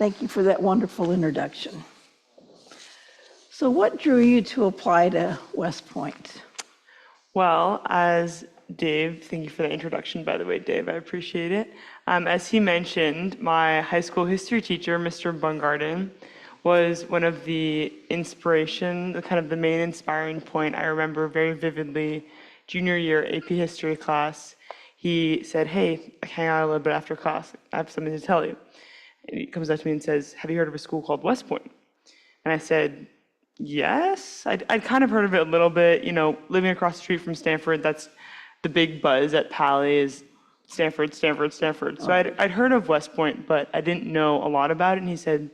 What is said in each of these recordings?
Thank you for that wonderful introduction. So what drew you to apply to West Point? Well, as Dave, thank you for the introduction, by the way, Dave, I appreciate it. As he mentioned, my high school history teacher, Mr. Bungarden, was one of the inspiration, the kind of the main inspiring point I remember very vividly. Junior year AP history class, he said, "Hey, hang out a little bit after class. I have something to tell you." And he comes up to me and says, "Have you heard of a school called West Point?" And I said, "Yes." I'd kind of heard of it a little bit. Living across the street from Stanford, that's the big buzz at Pally is Stanford, Stanford, Stanford. So I'd heard of West Point, but I didn't know a lot about it. And he said,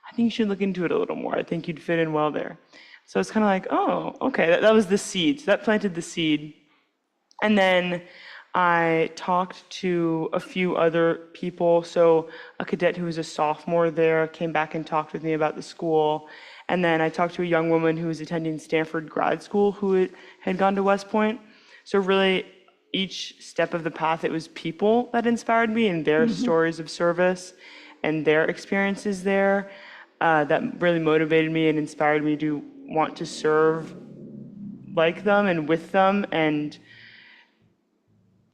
"I think you should look into it a little more. I think you'd fit in well there." So it's kind of like, oh, okay, that was the seed. So that planted the seed. And then I talked to a few other people. So a cadet who was a sophomore there came back and talked with me about the school. And then I talked to a young woman who was attending Stanford grad school who had gone to West Point. So really, each step of the path, it was people that inspired me and their stories of service and their experiences there that really motivated me and inspired me to want to serve like them and with them and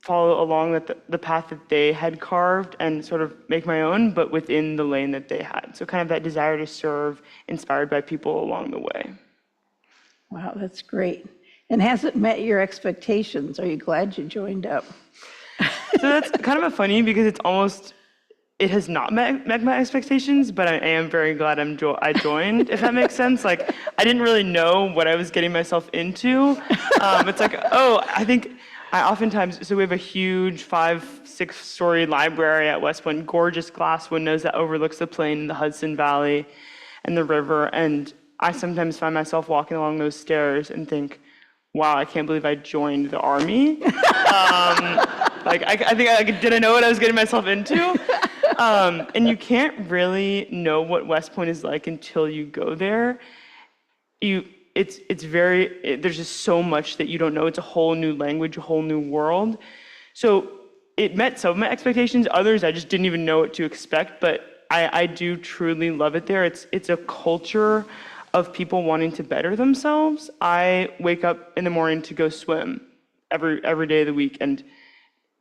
follow along the path that they had carved and sort of make my own, but within the lane that they had. So kind of that desire to serve, inspired by people along the way. Wow, that's great. And has it met your expectations? Are you glad you joined up? So that's kind of funny because it has not met my expectations, but I am very glad I joined, if that makes sense. Like, I didn't really know what I was getting myself into. It's like, I oftentimes, so we have a huge 5-6-story library at West Point, gorgeous glass windows that overlooks the plain, the Hudson Valley, and the river. And I sometimes find myself walking along those stairs and think, wow, I can't believe I joined the Army. I think I didn't know what I was getting myself into. And you can't really know what West Point is like until you go there. There's just so much that you don't know. It's a whole new language, a whole new world. So it met some of my expectations. Others, I just didn't even know what to expect. But I do truly love it there. It's a culture of people wanting to better themselves. I wake up in the morning to go swim every day of the week. And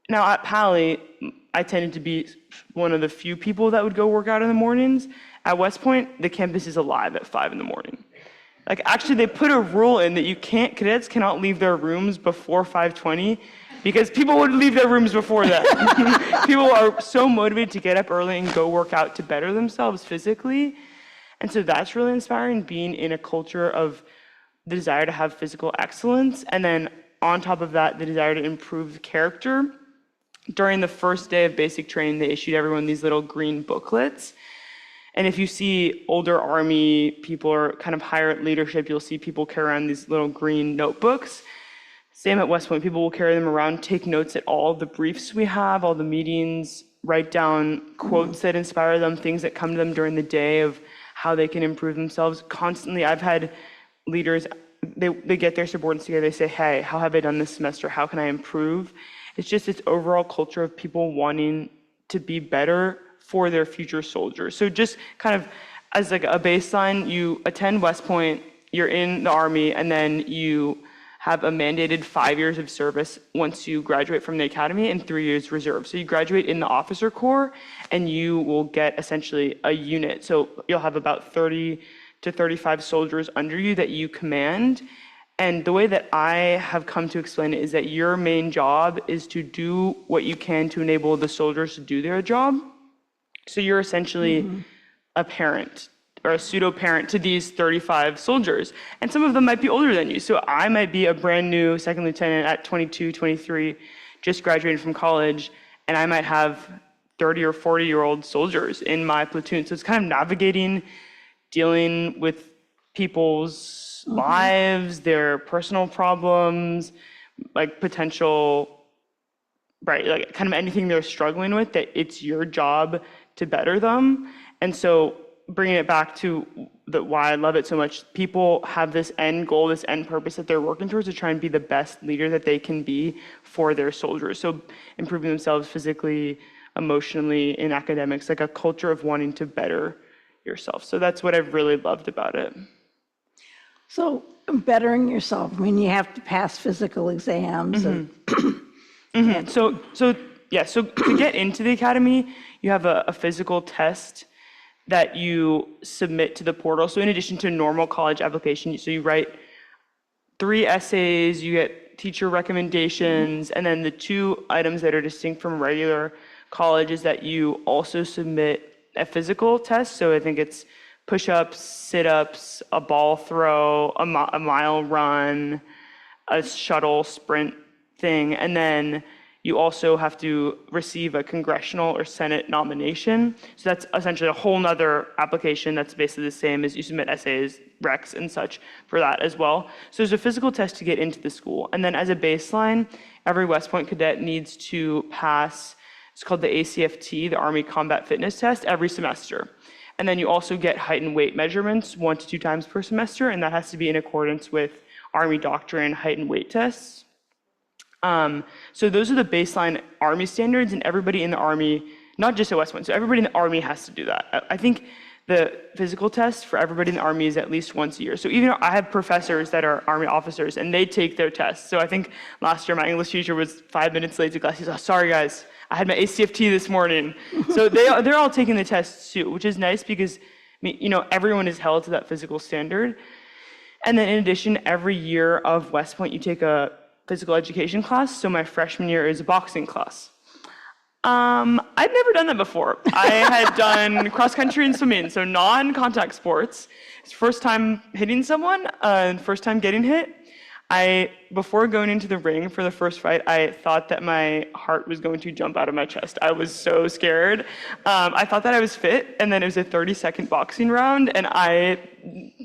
now at Pally, I tended to be one of the few people that would go work out in the mornings. At West Point, the campus is alive at 5 a.m. Like, actually, they put a rule in that cadets cannot leave their rooms before 5:20 because people would leave their rooms before that. People are so motivated to get up early and go work out to better themselves physically. And so that's really inspiring, being in a culture of the desire to have physical excellence. And then on top of that, the desire to improve character. During the first day of basic training, they issued everyone these little green booklets. And if you see older Army people or kind of higher leadership, you'll see people carry around these little green notebooks. Same at West Point, people will carry them around, take notes at all the briefs we have, all the meetings, write down quotes that inspire them, things that come to them during the day of how they can improve themselves. Constantly, I've had leaders, they get their subordinates together, they say, "Hey, how have I done this semester? How can I improve?" It's just this overall culture of people wanting to be better for their future soldiers. So just kind of as like a baseline, you attend West Point, you're in the Army, and then you have a mandated 5 years of service once you graduate from the academy and 3 years reserve. So you graduate in the officer corps and you will get essentially a unit. So you'll have about 30 to 35 soldiers under you that you command. And the way that I have come to explain it is that your main job is to do what you can to enable the soldiers to do their job. So you're essentially a parent or a pseudo-parent to these 35 soldiers. And some of them might be older than you. So I might be a brand new second lieutenant at 22, 23, just graduating from college, and I might have 30 or 40-year-old soldiers in my platoon. So it's kind of navigating, dealing with people's lives, their personal problems, like potential, right, like kind of anything they're struggling with, that it's your job to better them. And so bringing it back to why I love it so much, people have this end goal, this end purpose that they're working towards to try and be the best leader that they can be for their soldiers. So improving themselves physically, emotionally, in academics, like a culture of wanting to better yourself. So that's what I've really loved about it. So bettering yourself, I mean, you have to pass physical exams and So to get into the academy, you have a physical test that you submit to the portal. So in addition to normal college application, so you write 3 essays, you get teacher recommendations, and then the 2 items that are distinct from regular college is that you also submit a physical test. So I think it's push-ups, sit-ups, a ball throw, a mile run, a shuttle sprint thing, and then you also have to receive a congressional or Senate nomination. So that's essentially a whole nother application that's basically the same as you submit essays, recs, and such for that as well. So there's a physical test to get into the school. And then as a baseline, every West Point cadet needs to pass, it's called the ACFT, the Army Combat Fitness Test, every semester. And then you also get height and weight measurements 1 to 2 times per semester, and that has to be in accordance with Army doctrine height and weight tests. So those are the baseline Army standards, and everybody in the Army, not just at West Point, so everybody in the Army has to do that. I think the physical test for everybody in the Army is at least once a year. So even I have professors that are Army officers, and they take their tests. So I think last year my English teacher was 5 minutes late to class. He's like, "Oh, sorry guys, I had my ACFT this morning." So they're all taking the tests too, which is nice because everyone is held to that physical standard. And then in addition, every year of West Point, you take a physical education class. So my freshman year is a boxing class. I'd never done that before. I had done cross country and swimming, so non-contact sports. It's first time hitting someone, first time getting hit. Before going into the ring for the first fight, I thought that my heart was going to jump out of my chest. I was so scared. I thought that I was fit, and then it was a 30-second boxing round, and I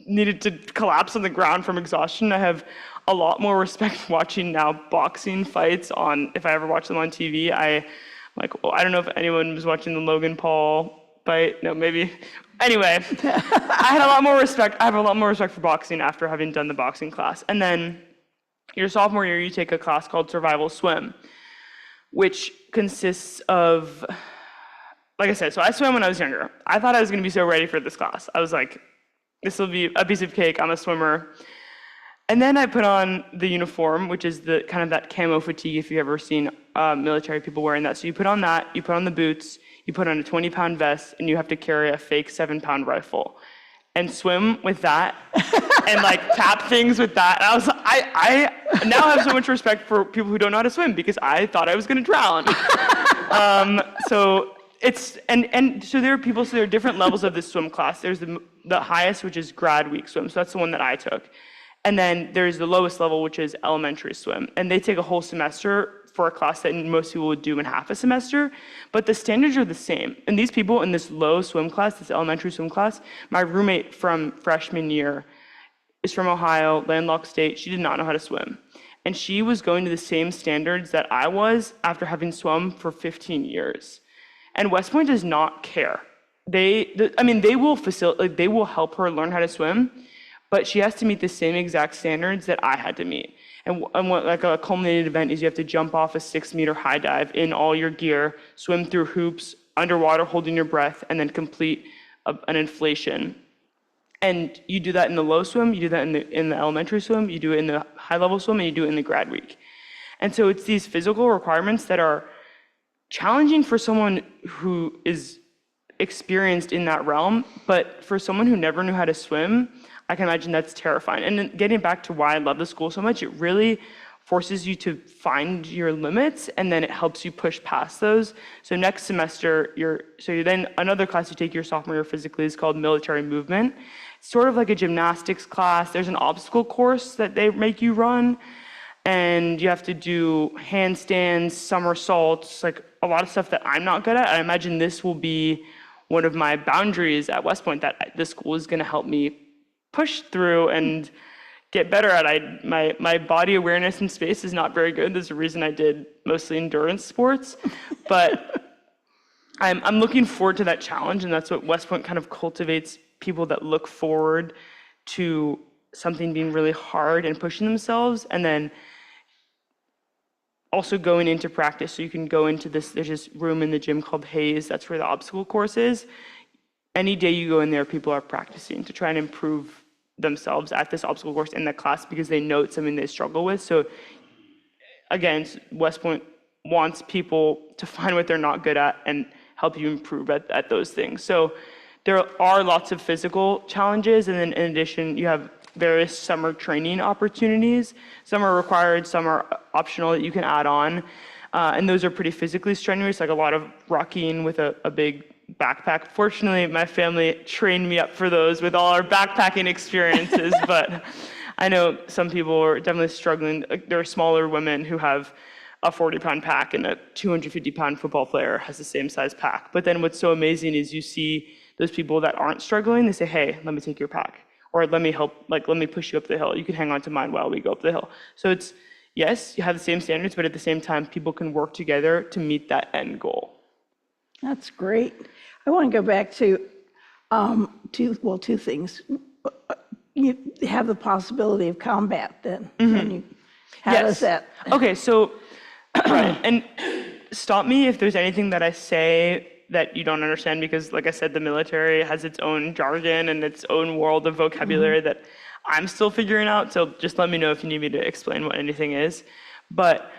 needed to collapse on the ground from exhaustion. I have a lot more respect watching now boxing fights if I ever watch them on TV. I don't know if anyone was watching the Logan Paul fight. No, maybe. Anyway, I have a lot more respect for boxing after having done the boxing class. And then your sophomore year, you take a class called Survival Swim, which consists of, like I said, so I swam when I was younger. I thought I was going to be so ready for this class. I was like, this will be a piece of cake. I'm a swimmer. And then I put on the uniform, which is the kind of that camo fatigue, if you've ever seen military people wearing that. So you put on that, you put on the boots, you put on a 20-pound vest, and you have to carry a fake 7-pound rifle and swim with that and tap things with that. And I now have so much respect for people who don't know how to swim because I thought I was going to drown. So there are people, so there are different levels of this swim class. There's the highest, which is grad week swim. So that's the one that I took. And then there's the lowest level, which is elementary swim. And they take a whole semester for a class that most people would do in half a semester. But the standards are the same. And these people in this low swim class, this elementary swim class, my roommate from freshman year is from Ohio, landlocked state. She did not know how to swim. And she was going to the same standards that I was after having swum for 15 years. And West Point does not care. They will help her learn how to swim, but she has to meet the same exact standards that I had to meet. And what a culminated event is you have to jump off a 6-meter high dive in all your gear, swim through hoops, underwater holding your breath, and then complete an inflation. And you do that in the low swim, you do that in the elementary swim, you do it in the high level swim, and you do it in the grad week. And so it's these physical requirements that are challenging for someone who is experienced in that realm, but for someone who never knew how to swim, I can imagine that's terrifying. And then getting back to why I love the school so much, it really forces you to find your limits, and then it helps you push past those. So next semester, you're then another class you take your sophomore year physically is called military movement. It's sort of like a gymnastics class. There's an obstacle course that they make you run, and you have to do handstands, somersaults, like a lot of stuff that I'm not good at. I imagine this will be one of my boundaries at West Point that the school is going to help me push through and get better at. My body awareness in space is not very good. There's a reason I did mostly endurance sports, but I'm looking forward to that challenge, and that's what West Point kind of cultivates, people that look forward to something being really hard and pushing themselves, and then also going into practice. So you can go into this, there's this room in the gym called Hayes, that's where the obstacle course is. Any day you go in there, people are practicing to try and improve themselves at this obstacle course in that class because they know it's something they struggle with. So again, West Point wants people to find what they're not good at and help you improve at those things. So there are lots of physical challenges, and then in addition, you have various summer training opportunities. Some are required, some are optional that you can add on. And those are pretty physically strenuous, like a lot of rocking with a big backpack. Fortunately, my family trained me up for those with all our backpacking experiences, but I know some people are definitely struggling. There are smaller women who have a 40-pound pack, and a 250-pound football player has the same size pack. But then what's so amazing is you see those people that aren't struggling, they say, hey, let me take your pack. Or let me help, let me push you up the hill. You can hang on to mine while we go up the hill. So it's, yes, you have the same standards, but at the same time, people can work together to meet that end goal. That's great. I want to go back to two things. You have the possibility of combat then. How does that? Okay, so, right, and stop me if there's anything that I say that you don't understand, because like I said, the military has its own jargon and its own world of vocabulary that I'm still figuring out, so just let me know if you need me to explain what anything is. But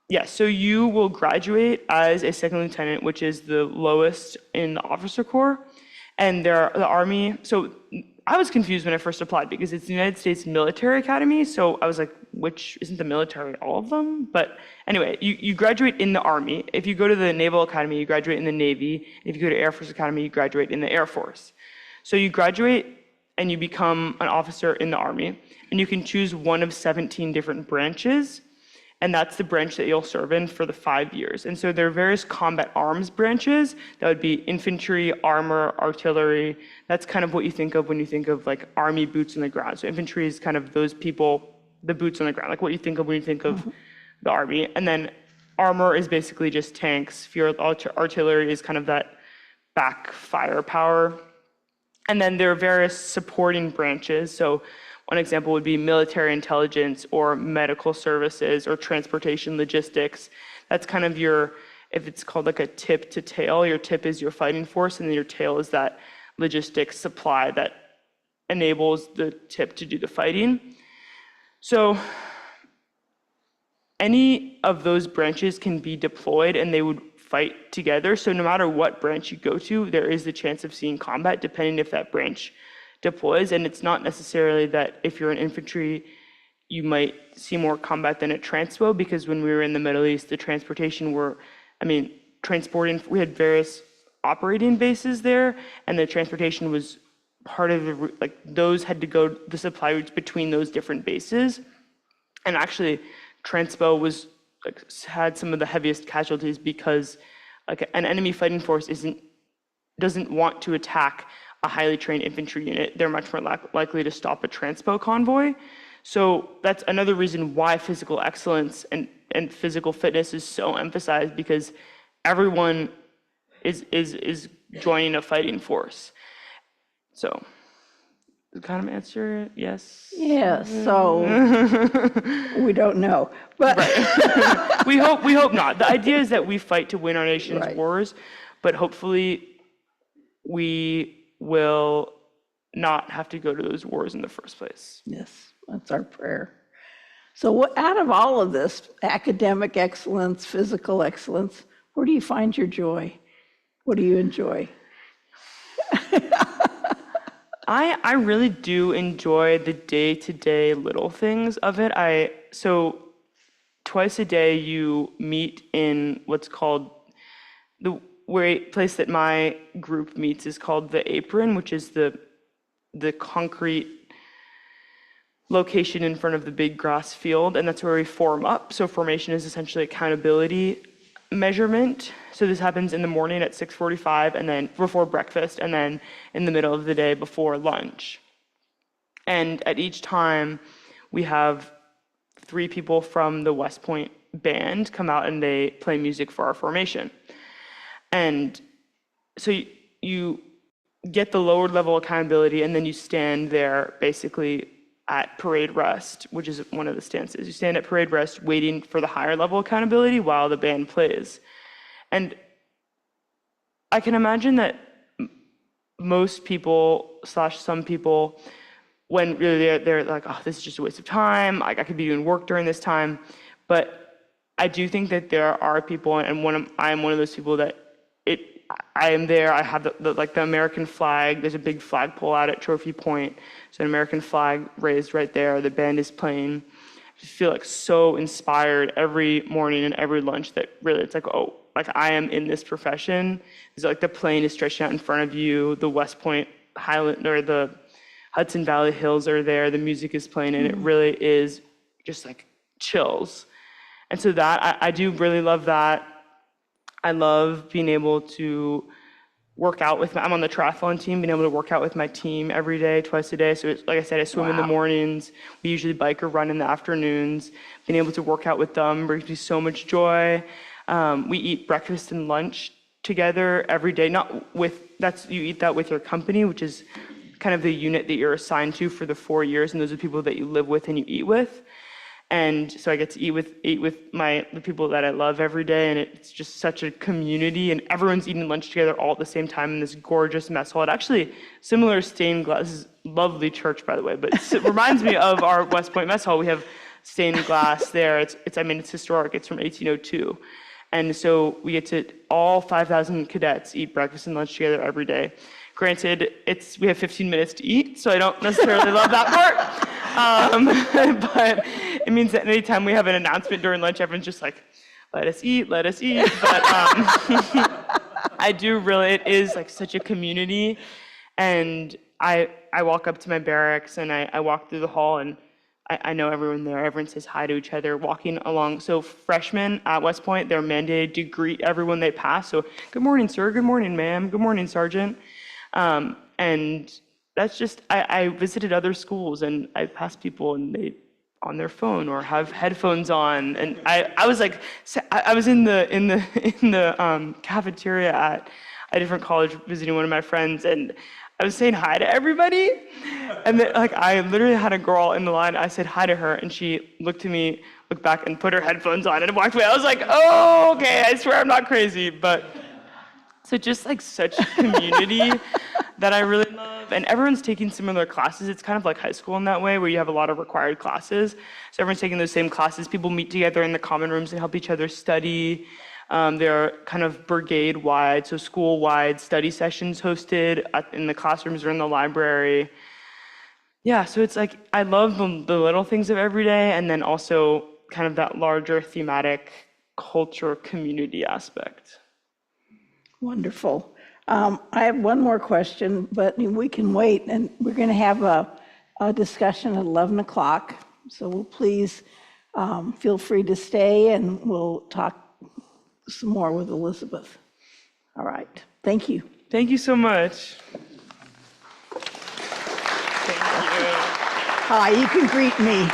yeah, so you will graduate as a second lieutenant, which is the lowest in the officer corps, and the Army, so I was confused when I first applied because it's the United States Military Academy, so I was like, which, isn't the military all of them? But anyway, you graduate in the Army. If you go to the Naval Academy, you graduate in the Navy. If you go to Air Force Academy, you graduate in the Air Force. So you graduate and you become an officer in the Army, and you can choose one of 17 different branches, and that's the branch that you'll serve in for the 5 years. And so there are various combat arms branches. That would be infantry, armor, artillery. That's kind of what you think of when you think of like Army boots on the ground. So infantry is kind of those people, the boots on the ground, like what you think of when you think of the Army. And then armor is basically just tanks. Field artillery is kind of that back firepower. And then there are various supporting branches. So one example would be military intelligence or medical services or transportation logistics. That's kind of your, if it's called like a tip to tail, your tip is your fighting force, and then your tail is that logistics supply that enables the tip to do the fighting. So any of those branches can be deployed and they would fight together. So no matter what branch you go to, there is the chance of seeing combat depending if that branch deploys. And it's not necessarily that if you're in infantry, you might see more combat than at transpo, because when we were in the Middle East, the transportation transporting, we had various operating bases there, and the transportation was part of the, like those had to go, the supply routes between those different bases. And actually, transpo was had some of the heaviest casualties because like an enemy fighting force doesn't want to attack a highly trained infantry unit. They're much more likely to stop a transpo convoy. So that's another reason why physical excellence and physical fitness is so emphasized, because everyone is joining a fighting force. So does that kind of answer yes? Yeah, so we don't know, but right. we hope not. The idea is that we fight to win our nation's Right. wars, but hopefully we will not have to go to those wars in the first place. yes, that's our prayer. So out of all of this, academic excellence, physical excellence, where do you find your joy? What do you enjoy? I really do enjoy the day-to-day little things of it. So twice a day you meet in what's called place that my group meets is called the Apron, which is the concrete location in front of the big grass field, and that's where we form up. So formation is essentially accountability measurement. So this happens in the morning at 6:45, and then before breakfast, and then in the middle of the day before lunch. And at each time, we have 3 people from the West Point band come out and they play music for our formation. And so you get the lower level accountability, and then you stand there basically at parade rest, which is one of the stances. You stand at parade rest waiting for the higher level accountability while the band plays. And I can imagine that most people / some people, when really they're like, oh, this is just a waste of time. Like, I could be doing work during this time. But I do think that there are people, and I am one of those people that I am there. I have the American flag. There's a big flagpole out at Trophy Point. So an American flag raised right there. The band is playing. I just feel like so inspired every morning and every lunch that really it's like, oh, like I am in this profession. It's like the plane is stretched out in front of you. The West Point Highland or the Hudson Valley Hills are there. The music is playing, and it really is just like chills. And so that I do really love that. I love being able to work out with I'm on the triathlon team, being able to work out with my team every day, twice a day. So it's, like I said, I swim in the mornings. We usually bike or run in the afternoons. Being able to work out with them brings me so much joy. We eat breakfast and lunch together every day. You eat that with your company, which is kind of the unit that you're assigned to for the 4 years, and those are people that you live with and you eat with. And so I get to eat with the people that I love every day, and it's just such a community, and everyone's eating lunch together all at the same time in this gorgeous mess hall. It actually, similar stained glass, this is a lovely church, by the way, but it reminds me of our West Point mess hall. We have stained glass there. It's historic. It's from 1802. And so we get to, all 5,000 cadets eat breakfast and lunch together every day. Granted, we have 15 minutes to eat, so I don't necessarily love that part. But it means that anytime we have an announcement during lunch, everyone's just like, let us eat, let us eat. But it is like such a community. And I walk up to my barracks and I walk through the hall, and I know everyone there. Everyone says hi to each other walking along. So freshmen at West Point, they're mandated to greet everyone they pass. So good morning, sir. Good morning, ma'am. Good morning, sergeant. And that's just, I visited other schools and I passed people and they on their phone or have headphones on. And I was like, I was in the cafeteria at a different college visiting one of my friends, and I was saying hi to everybody. And then, like, I literally had a girl in the line. I said hi to her, and she looked back and put her headphones on and walked away. I was like, oh, okay, I swear I'm not crazy. But so just like such community that I really love. And everyone's taking similar classes. It's kind of like high school in that way, where you have a lot of required classes. So everyone's taking those same classes. People meet together in the common rooms and help each other study. They're kind of brigade-wide, so school-wide study sessions hosted in the classrooms or in the library. Yeah, so it's like I love the little things of every day, and then also kind of that larger thematic culture community aspect. Wonderful. I have one more question, but we can wait, and we're going to have a discussion at 11 o'clock. So please feel free to stay, and we'll talk some more with Elizabeth. All right. Thank you. Thank you so much. Thank you. Hi, you can greet me.